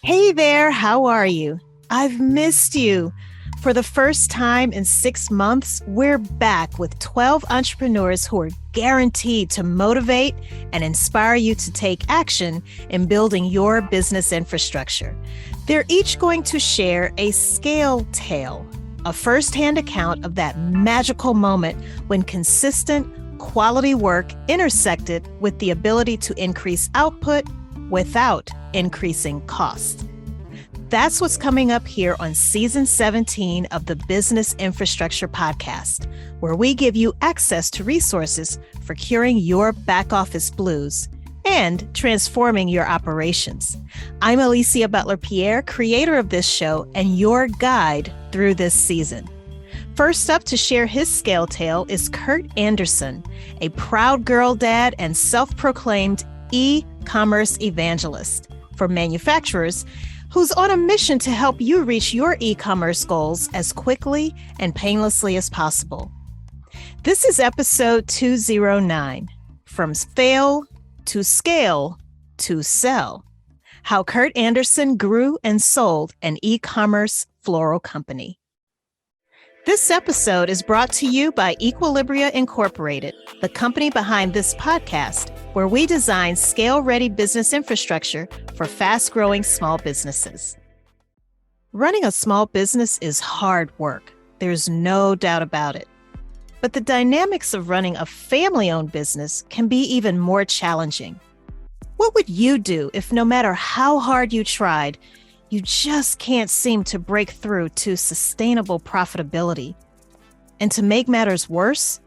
Hey there, how are you? I've missed you. For the first time in 6 months, we're back with 12 entrepreneurs who are guaranteed to motivate and inspire you to take action in building your business infrastructure. They're each going to share a scale tale, a firsthand account of that magical moment when consistent, quality work intersected with the ability to increase output without increasing cost. That's what's coming up here on season 17 of the Business Infrastructure Podcast, where we give you access to resources for curing your back office blues and transforming your operations. I'm Alicia Butler-Pierre, creator of this show and your guide through this season. First up to share his scale tale is Curt Anderson, a proud girl dad and self-proclaimed e-commerce evangelist for manufacturers who's on a mission to help you reach your e-commerce goals as quickly and painlessly as possible. This is episode 209, From Fail to Scale to Sell, how Curt Anderson grew and sold an e-commerce floral company. This episode is brought to you by Equilibria Incorporated, the company behind this podcast, where we design scale-ready business infrastructure for fast-growing small businesses. Running a small business is hard work. There's no doubt about it. But the dynamics of running a family-owned business can be even more challenging. What would you do if no matter how hard you tried, you just can't seem to break through to sustainable profitability? And to make matters worse,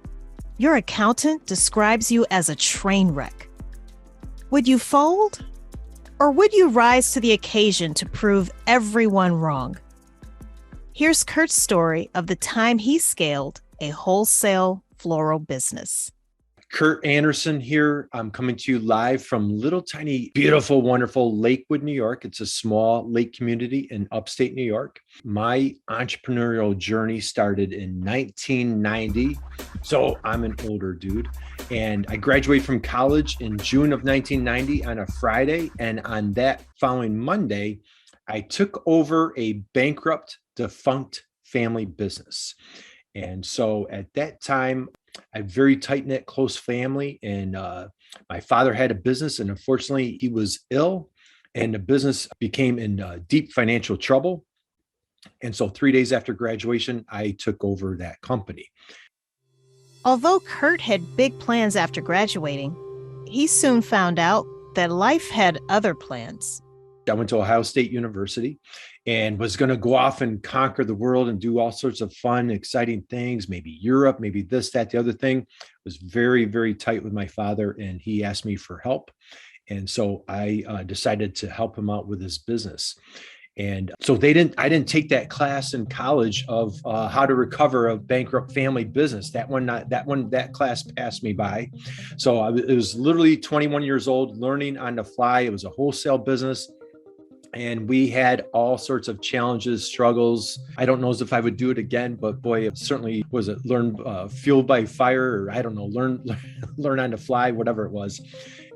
your accountant describes you as a train wreck. Would you fold? Or would you rise to the occasion to prove everyone wrong? Here's Curt's story of the time he scaled a wholesale floral business. Curt Anderson here. I'm coming to you live from little tiny, beautiful, wonderful Lakewood, New York. It's a small lake community in upstate New York. My entrepreneurial journey started in 1990. So I'm an older dude. And I graduated from college in June of 1990 on a Friday. And on that following Monday, I took over a bankrupt, defunct family business. And so at that time, I had a very tight-knit, close family, and my father had a business, and unfortunately, he was ill, and the business became in deep financial trouble. And so 3 days after graduation, I took over that company. Although Curt had big plans after graduating, he soon found out that life had other plans. I went to Ohio State University and was going to go off and conquer the world and do all sorts of fun, exciting things, maybe Europe, maybe this, that, the other thing. I was very, very tight with my father, and he asked me for help. And so I decided to help him out with his business. And so I didn't take that class in college of how to recover a bankrupt family business. That class passed me by. So it was literally 21 years old, learning on the fly. It was a wholesale business. And we had all sorts of challenges, struggles. I don't know if I would do it again, but boy, it certainly was fueled by fire, or I don't know, learn on the fly, whatever it was.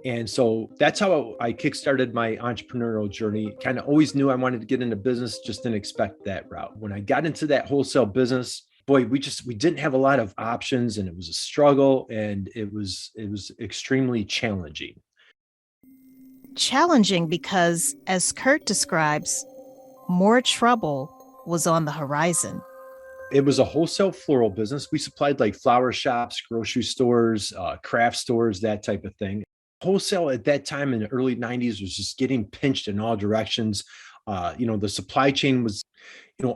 And so that's how I kickstarted my entrepreneurial journey. Kind of always knew I wanted to get into business, just didn't expect that route. When I got into that wholesale business, boy, we didn't have a lot of options, and it was a struggle, and it was extremely challenging. Challenging because, as Curt describes, more trouble was on the horizon. It was a wholesale floral business. We supplied like flower shops, grocery stores, craft stores, that type of thing. Wholesale at that time in the early 90s was just getting pinched in all directions. The supply chain was,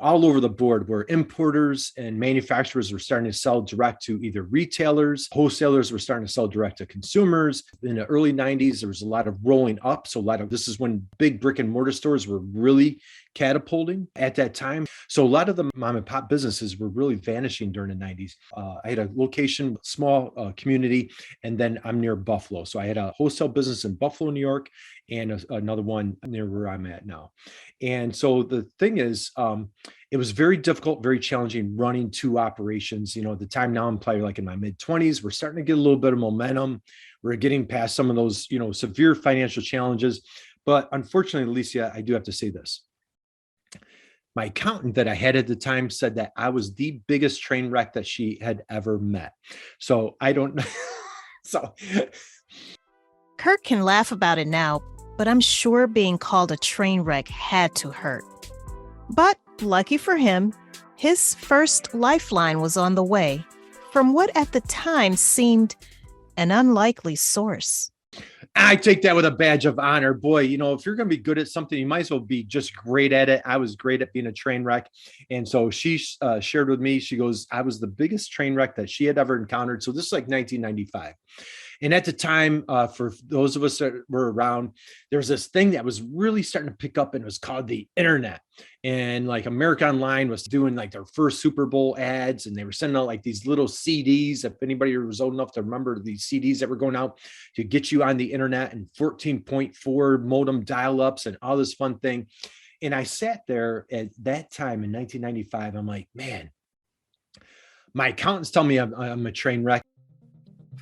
all over the board, where importers and manufacturers were starting to sell direct to either retailers, wholesalers were starting to sell direct to consumers. In the early 90s, there was a lot of rolling up. So this is when big brick and mortar stores were really catapulting at that time. So a lot of the mom and pop businesses were really vanishing during the 90s. I had a location, small community, and then I'm near Buffalo. So I had a wholesale business in Buffalo, New York, and another one near where I'm at now. And so the thing is, it was very difficult, very challenging running two operations. At the time now I'm probably like in my mid 20s, we're starting to get a little bit of momentum. We're getting past some of those, severe financial challenges, But unfortunately, Alicia, I do have to say this. My accountant that I had at the time said that I was the biggest train wreck that she had ever met. So I don't know. So Curt can laugh about it now, but I'm sure being called a train wreck had to hurt. But lucky for him, his first lifeline was on the way from what at the time seemed an unlikely source. I take that with a badge of honor. Boy, if you're going to be good at something, you might as well be just great at it. I was great at being a train wreck. And so she shared with me, she goes, I was the biggest train wreck that she had ever encountered. So this is like 1995. And at the time, for those of us that were around, there was this thing that was really starting to pick up, and it was called the internet. And like America Online was doing like their first Super Bowl ads, and they were sending out like these little CDs. If anybody was old enough to remember these CDs that were going out to get you on the internet, and 14.4 modem dial-ups and all this fun thing. And I sat there at that time in 1995. I'm like, man, my accountants tell me I'm a train wreck.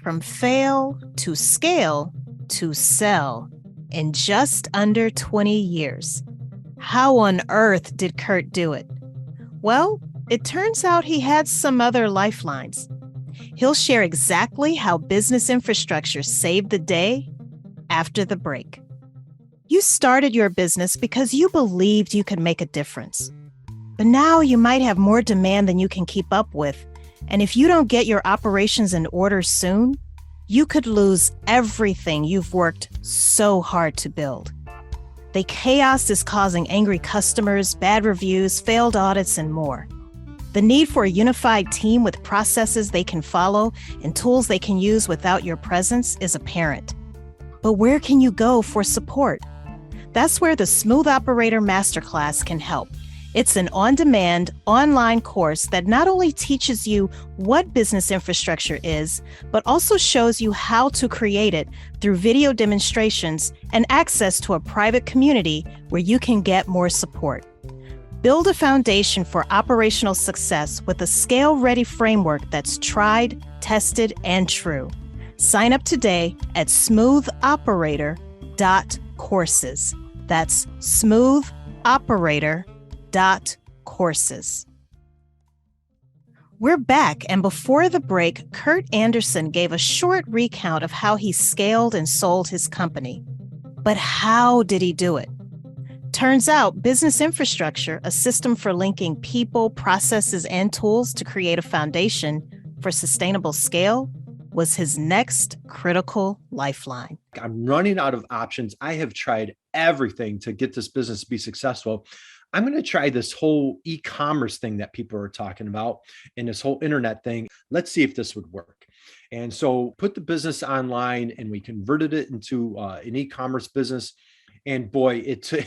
From fail to scale to sell in just under 20 years. How on earth did Curt do it? Well, it turns out he had some other lifelines. He'll share exactly how business infrastructure saved the day after the break. You started your business because you believed you could make a difference. But now you might have more demand than you can keep up with. And if you don't get your operations in order soon, you could lose everything you've worked so hard to build. The chaos is causing angry customers, bad reviews, failed audits, and more. The need for a unified team with processes they can follow and tools they can use without your presence is apparent. But where can you go for support? That's where the Smooth Operator Masterclass can help. It's an on-demand, online course that not only teaches you what business infrastructure is, but also shows you how to create it through video demonstrations and access to a private community where you can get more support. Build a foundation for operational success with a scale-ready framework that's tried, tested, and true. Sign up today at smoothoperator.courses. That's smoothoperator.courses. We're back, and before the break, Curt Anderson gave a short recount of how he scaled and sold his company. But how did he do it? Turns out business infrastructure, a system for linking people, processes, and tools to create a foundation for sustainable scale, was his next critical lifeline. I'm running out of options. I have tried everything to get this business to be successful. I'm going to try this whole e-commerce thing that people are talking about and this whole internet thing. Let's see if this would work. And so put the business online, and we converted it into an e-commerce business. And boy, it took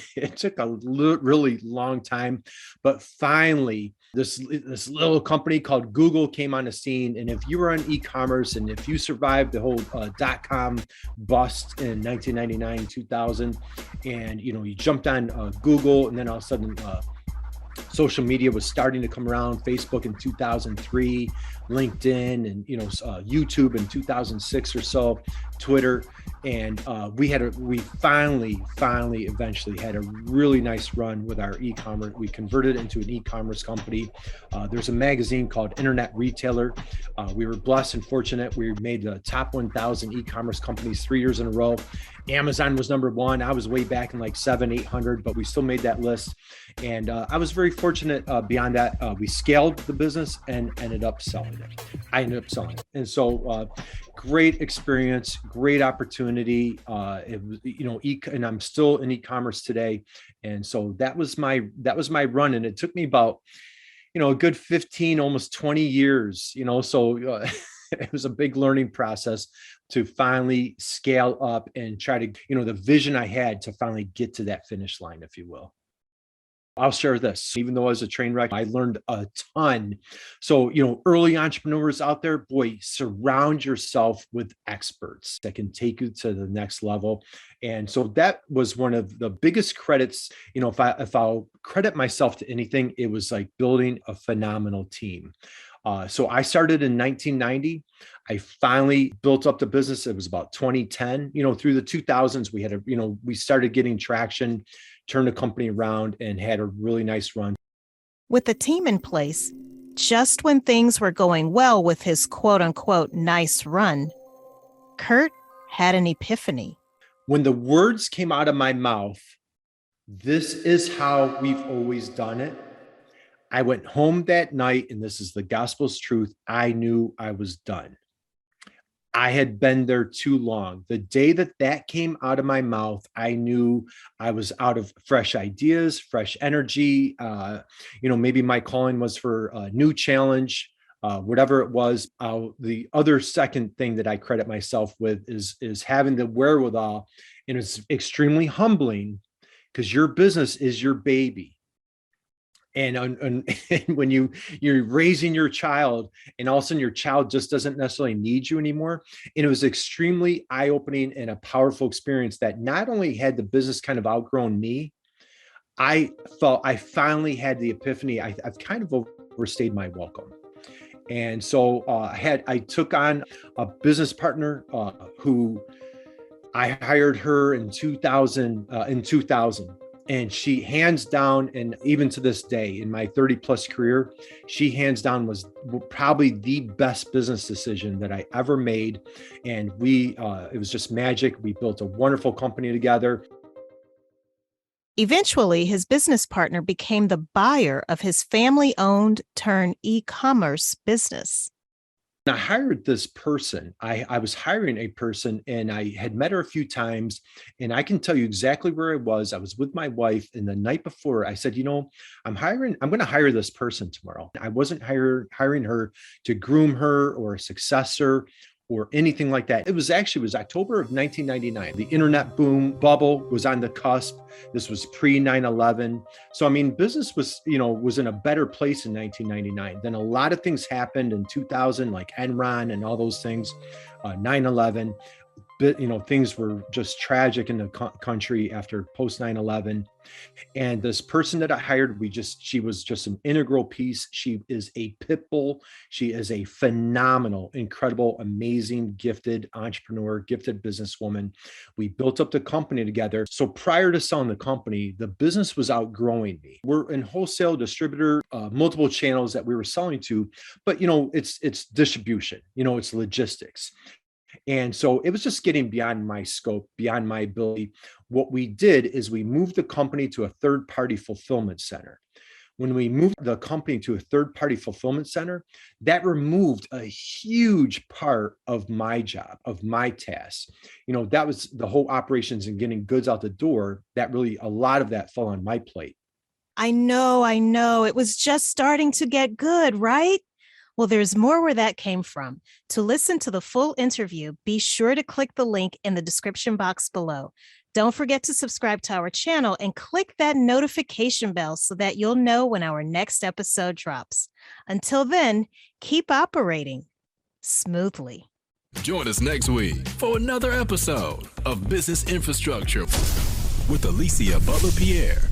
a really long time, but finally this little company called Google came on the scene. And if you were on e-commerce, and if you survived the whole .com bust in 1999, 2000, and you jumped on Google, and then all of a sudden social media was starting to come around, Facebook in 2003, LinkedIn, and YouTube in 2006 or so, Twitter. And we finally eventually had a really nice run with our e-commerce. We converted it into an e-commerce company. There's a magazine called Internet Retailer. We were blessed and fortunate. We made the top 1,000 e-commerce companies 3 years in a row. Amazon was number one. I was way back in like 700-800, but we still made that list. And I was very fortunate beyond that. We scaled the business and ended up selling it. I ended up selling it. And so great experience, great opportunity. It was, and I'm still in e-commerce today. And so that was my run. And it took me about, a good 15, almost 20 years, so it was a big learning process to finally scale up and try to, the vision I had to finally get to that finish line, if you will. I'll share this. Even though I was a train wreck, I learned a ton. So, early entrepreneurs out there, boy, surround yourself with experts that can take you to the next level. And so that was one of the biggest credits. If I'll credit myself to anything, it was like building a phenomenal team. So I started in 1990. I finally built up the business. It was about 2010. Through the 2000s, we started getting traction, turned the company around, and had a really nice run. With the team in place, just when things were going well with his quote unquote nice run, Curt had an epiphany. When the words came out of my mouth, "This is how we've always done it," I went home that night, and this is the gospel's truth. I knew I was done. I had been there too long. The day that came out of my mouth, I knew I was out of fresh ideas, fresh energy. Maybe my calling was for a new challenge, whatever it was. The other second thing that I credit myself with is having the wherewithal, and it's extremely humbling because your business is your baby. And when you're raising your child, and all of a sudden your child just doesn't necessarily need you anymore. And it was extremely eye-opening and a powerful experience that not only had the business kind of outgrown me, I felt I finally had the epiphany. I've kind of overstayed my welcome. And so I took on a business partner who I hired her in 2000. And she hands down, and even to this day in my 30 plus career, she hands down was probably the best business decision that I ever made. And it was just magic. We built a wonderful company together. Eventually, his business partner became the buyer of his family-owned turned e-commerce business. I hired this person. I was hiring a person, and I had met her a few times, and I can tell you exactly where I was. I was with my wife, and the night before I said, I'm going to hire this person tomorrow. I wasn't hiring her to groom her or a successor or anything like that. It was October of 1999. The internet boom bubble was on the cusp. This was pre 9/11. So, business was in a better place in 1999. Then a lot of things happened in 2000, like Enron and all those things, 9/11. But, things were just tragic in the country after post 9/11. And this person that I hired, she was just an integral piece. She is a pit bull. She is a phenomenal, incredible, amazing, gifted entrepreneur, gifted businesswoman. We built up the company together. So prior to selling the company, the business was outgrowing me. We're in wholesale distributor, multiple channels that we were selling to, but it's distribution, it's logistics. And so it was just getting beyond my scope, beyond my ability. What we did is we moved the company to a third-party fulfillment center. When we moved the company to a third-party fulfillment center, that removed a huge part of my job, of my tasks. That was the whole operations and getting goods out the door. A lot of that fell on my plate. I know. It was just starting to get good, right? Well, there's more where that came from. To listen to the full interview, be sure to click the link in the description box below. Don't forget to subscribe to our channel and click that notification bell so that you'll know when our next episode drops. Until then, keep operating smoothly. Join us next week for another episode of Business Infrastructure with Alicia Butler-Pierre.